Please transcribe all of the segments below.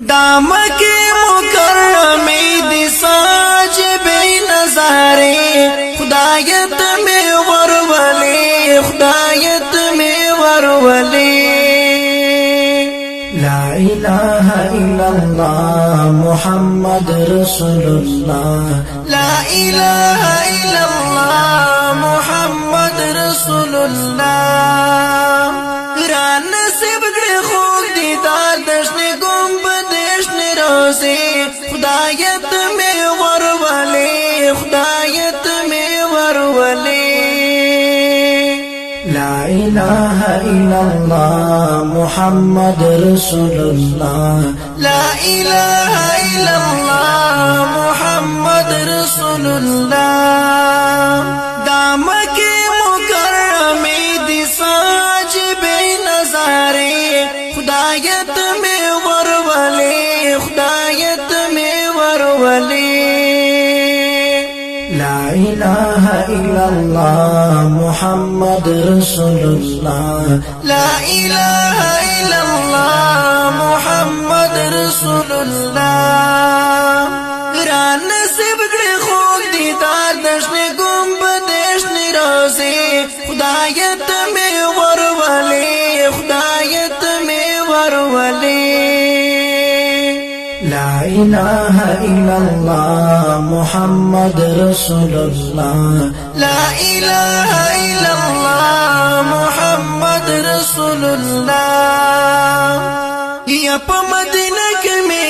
دامکی مکرمی دی ساجب نظاری خدایت میں ورولی خدایت میں ورولی لا إله إلا الله محمد رسول الله لا إله إلا الله محمد رسول الله ران نصیب کړي خوږ دیدار دشنه ګمبد دشنه روزي خدایت مې ورولې خدایت مې ورولې لا إله إلا الله محمد رسول الله لا إله إلا الله محمد رسول الله دامکی مکرمی دی ساجب نظاری خدایت میں ورولی خدایت میں ورولی لا إله إلا الله محمد رسول الله لا إله إلا الله محمد رسول الله ران نصیب کړي خوږ دیدار دشنه ګمبد دشنه روزي خدایت مې ورولې خدایت مې ورولې لا إله إلا الله محمد رسول الله لا إله إلا الله محمد رسول الله یا په مدینه کې می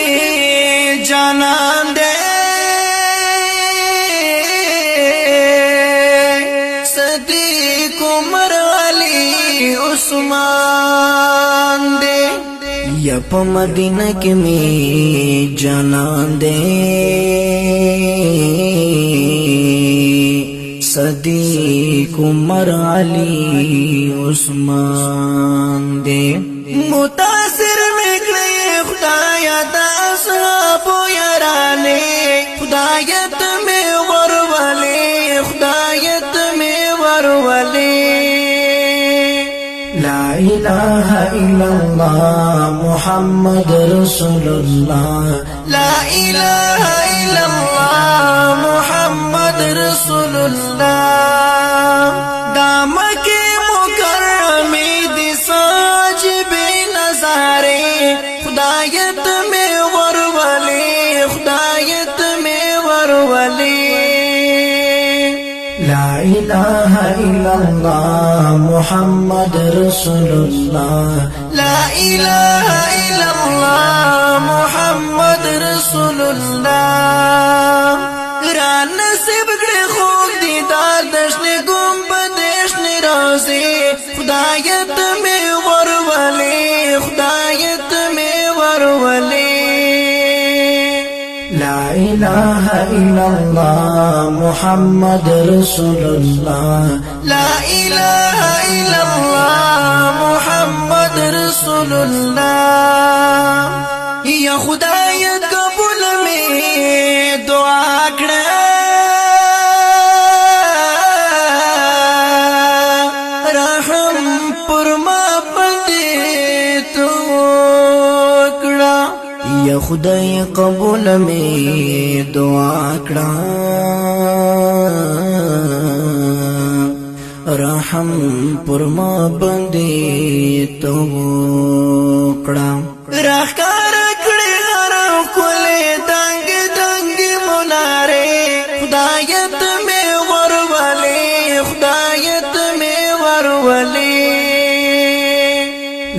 جانان دې صدیق عمر علی عثمان دې یا په مدینه کې می جانان دے صدیق عمر علی عثمان دے متاثر میکړې خدایا د اصحاب یارانه خدایت می ورولې خدایت می ورولې لا إله إلا الله محمد رسول الله لا إله إلا الله محمد رسول الله دامکی مکرمی دی ساجب نظاری خدایت میں ورولی خدایت میں ورولی لا إله إلا الله محمد رسول الله لا إله إلا الله محمد رسول الله ران نصیب کړي خوږ دیدار دشنه ګمبد دشنه روزي خدایت مې ورولې خدایت مې ورولې لا إله إلا الله محمد رسول الله لا إله إلا الله محمد رسول الله یا خدای قبول می دعا کړه رحم پر ما باندې تو کړه یا خدای قبول می دعا کړه رحم پر ما باندې تو کړه راخار کړي هر کله دنګ دنګ مناره خدایت می ورولې خدایت می ورولې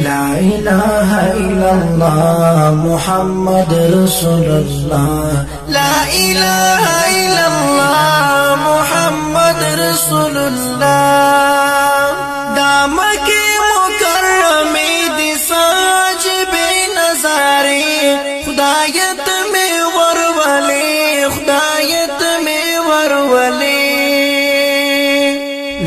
لا إله إلا الله محمد رسول الله لا إله إلا الله محمد رسول الله دامکی مکرمی دی ساجب نظاری خدایت میں ورولے خدایت میں ورولے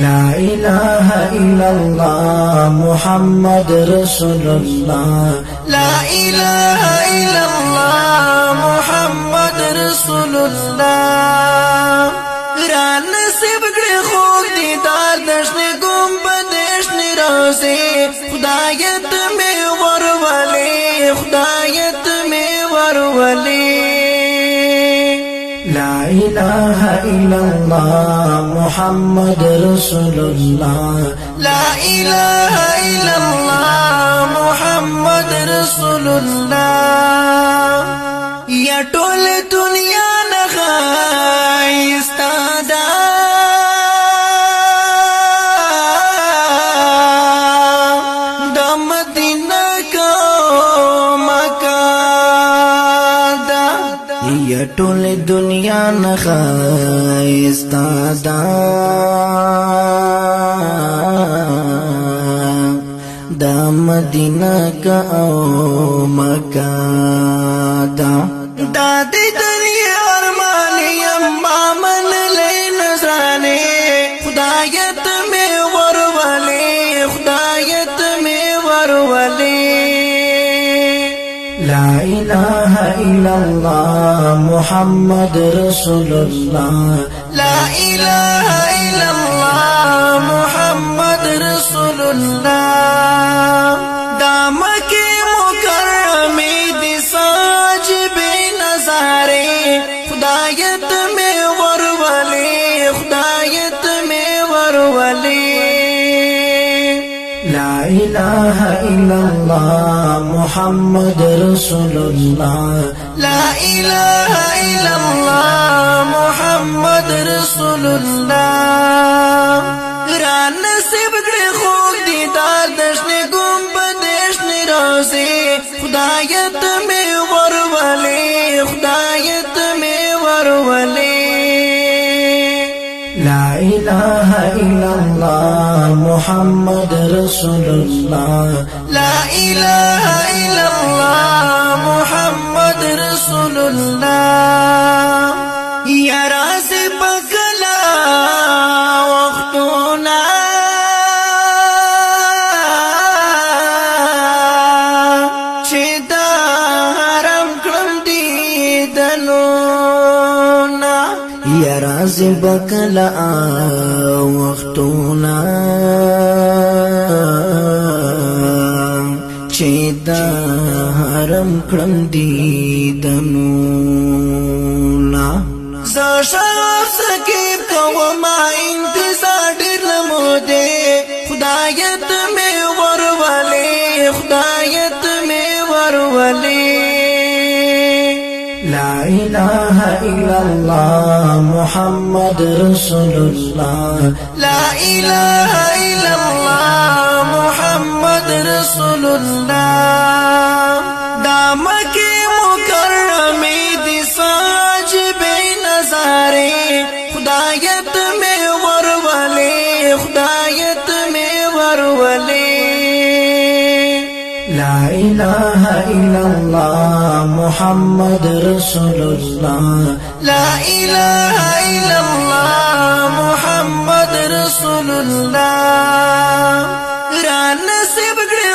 لا إله إلا الله محمد رسول الله لا إله إلا الله محمد رسول الله ران نصیب کړي خوږ دیدار دشنه ګمبد دشنه روزي خدایت می ورولې خدایت می لا إله إلا الله محمد رسول الله لا إله إلا الله محمد رسول الله یا ټول دنیا نه ښایسته ده د مدینه کو مکه ده یا ټول دنیا نه ښایسته ده د مدینه کا او مکه ده دا دی دنیا ارمان یم مامن لی نظرانی خدایت میں وروالی خدایت میں وروالی لا إله إلا الله محمد رسول الله لا إله إلا الله محمد رسول الله دا مکی مکرمی دی ساجب نظاری خدایت میں وروالی خدایت میں وروالی لا إله إلا الله محمد رسول الله لا إله إلا الله محمد رسول الله را نصیب کړي خوږ دیدار دشنه ګمبد دشنه روزي خدایت می ورولي خدایت می ورولي لا إله إلا الله محمد رسول الله لا إله إلا الله محمد رسول الله یا رازي بکلا وختونه چې دا حرم کړم دیدنونه یا راز بکلا وختونه چې دا حرم کړم دیدنونه زشاف سکیب کوما انتظار ډیر لموده خدایت می ورولي خدایت می ورولي لا إله إلا الله محمد رسول الله لا إله إلا الله محمد رسول الله دا مکی مکرمی دی ساجب نظاری خدایت میں ورولي خدایت میں ورولي لا إله إلا الله محمد رسول الله لا إله إلا الله محمد رسول الله را نصیب کړي